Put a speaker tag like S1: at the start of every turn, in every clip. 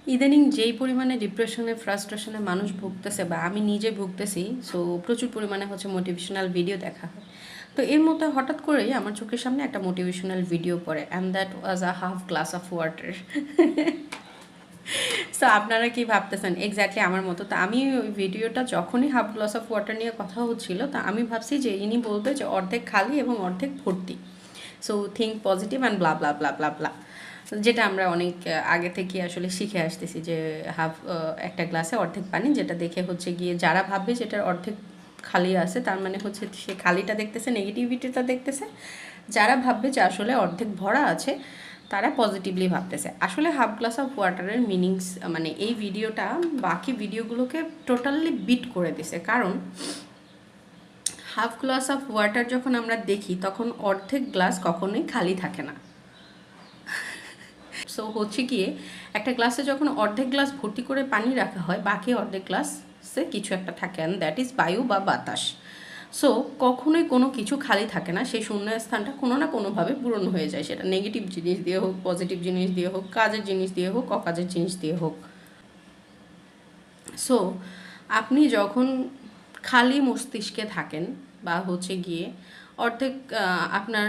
S1: ইদানিং যেই পরিমাণে ডিপ্রেশনে ফ্রাস্ট্রেশনে মানুষ ভুগতেছে বা আমি নিজে ভুগতেছি, সো প্রচুর পরিমাণে হচ্ছে মোটিভেশনাল ভিডিও দেখা হয়। তো এর মধ্যে হঠাৎ করেই আমার চোখের সামনে একটা মোটিভেশনাল ভিডিও পড়ে, and that was a half glass of water. So আপনারা কি ভাবতেছেন এক্স্যাক্টলি আমার মতো? তো আমি ওই ভিডিওটা যখনই হাফ গ্লাস অফ ওয়াটার নিয়ে কথা হচ্ছিল, তা আমি ভাবছি যে ইনি বলবে যে অর্ধেক খালি এবং অর্ধেক ভর্তি। সো থিঙ্ক পজিটিভ অ্যান্ড ব্লা ব্লা ব্লা ব্লা ব্লা, যেটা আমরা অনেক আগে থেকে আসলে শিখে আসতেছি যে হাফ একটা গ্লাসে অর্ধেক পানি, যেটা দেখে হচ্ছে গিয়ে যারা ভাববে যেটার অর্ধেক খালি আছে তার মানে হচ্ছে সে খালিটা দেখতেছে, নেগেটিভিটিটা দেখতেছে। যারা ভাববে যে আসলে অর্ধেক ভরা আছে তারা পজিটিভলি ভাবতেছে। আসলে হাফ গ্লাস অফ ওয়াটারের মিনিংস মানে এই ভিডিওটা বাকি ভিডিওগুলোকে টোটালি বিট করে দিছে। কারণ হাফ গ্লাস অফ ওয়াটার যখন আমরা দেখি তখন অর্ধেক গ্লাস কখনোই খালি থাকে না। সো হচ্ছে গিয়ে একটা গ্লাসে যখন অর্ধেক গ্লাস ভর্তি করে পানি রাখা হয়, বাকি অর্ধেক গ্লাসে কিছু একটা থাকে, অ্যান্ড দ্যাট ইজ বায়ু বা বাতাস। সো কখনোই কোনো কিছু খালি থাকে না, সেই শূন্য স্থানটা কোনো না কোনোভাবে পূরণ হয়ে যায়, সেটা নেগেটিভ জিনিস দিয়ে হোক, পজিটিভ জিনিস দিয়ে হোক, কাজের জিনিস দিয়ে হোক, অকাজের জিনিস দিয়ে হোক। সো আপনি যখন খালি মস্তিষ্কে থাকেন বা হচ্ছে গিয়ে অর্ধেক আপনার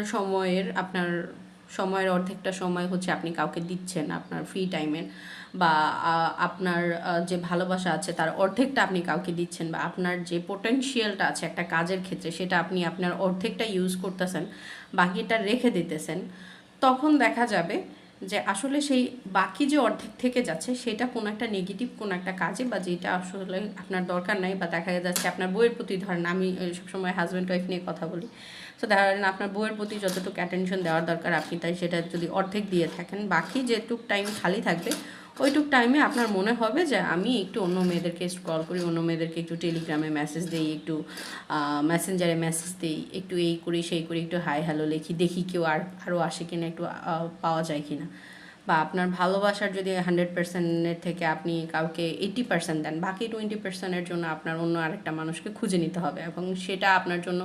S1: সময়ের অর্ধেকটা সময় হচ্ছে আপনি কাউকে দিচ্ছেন আপনার ফ্রি টাইমের, বা আপনার যে ভালোবাসা আছে তার অর্ধেকটা আপনি কাউকে দিচ্ছেন, বা আপনার যে পোটেনশিয়ালটা আছে একটা কাজের ক্ষেত্রে সেটা আপনি আপনার অর্ধেকটা ইউজ করতেছেন, বাকিটা রেখে দিতেছেন, তখন দেখা যাবে যে আসলে সেই বাকি যে অর্ধেক থেকে যাচ্ছে সেটা কোনো একটা নেগেটিভ কোনো একটা কাজে, বা যেটা আসলে আপনার দরকার নাই, বা দেখা যাচ্ছে আপনার বইয়ের প্রতি, ধরেন আমি সবসময় হাজব্যান্ড ওয়াইফ নিয়ে কথা বলি, তো ধরেন আপনার বইয়ের প্রতি যতটুকু অ্যাটেনশন দেওয়ার দরকার আপনি তাই সেটা যদি অর্ধেক দিয়ে থাকেন, বাকি যেটুক টাইম খালি থাকবে ওইটুক টাইমে আপনার মনে হবে যে আমি একটু অন্য মেয়েদেরকে স্ক্রল করি, অন্য মেয়েদেরকে একটু টেলিগ্রামে মেসেজ দিই, একটু মেসেঞ্জারে মেসেজ দিই, একটু এই করি সেই করি, একটু হাই হ্যালো লিখি, দেখি কেউ আরও আসে কিনা, একটু পাওয়া যায় কিনা। বা আপনার ভালোবাসার যদি 100%-এর থেকে আপনি কাউকে 80% দেন, বাকি 20%-এর জন্য আপনার অন্য আরেকটা মানুষকে খুঁজে নিতে হবে, এবং সেটা আপনার জন্য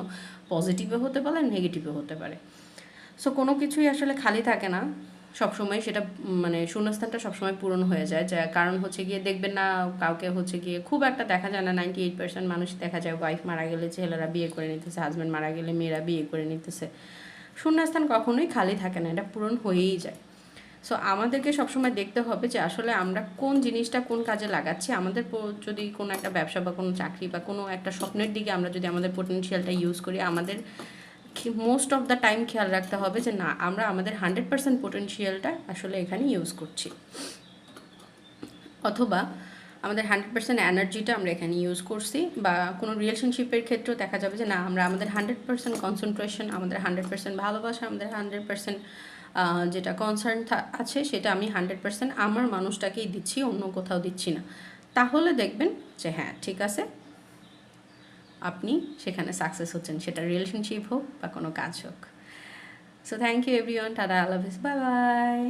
S1: পজিটিভও হতে পারে, নেগেটিভও হতে পারে। সো কোনো কিছুই আসলে খালি থাকে না সবসময়, সেটা মানে শূন্যস্থানটা সবসময় পূরণ হয়ে যায়। যা কারণ হচ্ছে গিয়ে দেখবেন না কাউকে হচ্ছে গিয়ে খুব একটা দেখা যায় না, 98% মানুষ দেখা যায় ওয়াইফ মারা গেলে ছেলেরা বিয়ে করে নিতেছে, হাজব্যান্ড মারা গেলে মেয়েরা বিয়ে করে নিতেছে। শূন্যস্থান কখনোই খালি থাকে না, এটা পূরণ হয়েই যায়। সো আমাদেরকে সবসময় দেখতে হবে যে আসলে আমরা কোন জিনিসটা কোন কাজে লাগাচ্ছি। আমাদের যদি কোনো একটা ব্যবসা বা কোনো চাকরি বা কোনো একটা স্বপ্নের দিকে আমরা যদি আমাদের পোটেনশিয়ালটা ইউজ করি, আমাদের মোস্ট অফ দ্য টাইম খেয়াল রাখতে হবে যে না, আমরা আমাদের 100% পোটেনশিয়ালটা আসলে এখানে ইউজ করছি, অথবা আমাদের 100% এনার্জিটা আমরা এখানে ইউজ করছি। বা কোনো রিলেশনশিপের ক্ষেত্রেও দেখা যাবে যে না, আমরা আমাদের 100% কনসেন্ট্রেশন, আমাদের 100% ভালোবাসা, আমাদের 100% যেটা কনসার্ন আছে সেটা আমি 100% আমার মানুষটাকেই দিচ্ছি, অন্য কোথাও দিচ্ছি না। তাহলে দেখবেন যে হ্যাঁ ঠিক আছে, আপনি সেখানে সাকসেস হচ্ছেন, সেটা রিলেশনশিপ হোক বা কোনো কাজ হোক। So thank you everyone, tata, আল্লাহ হাফিজ, বাই বাই।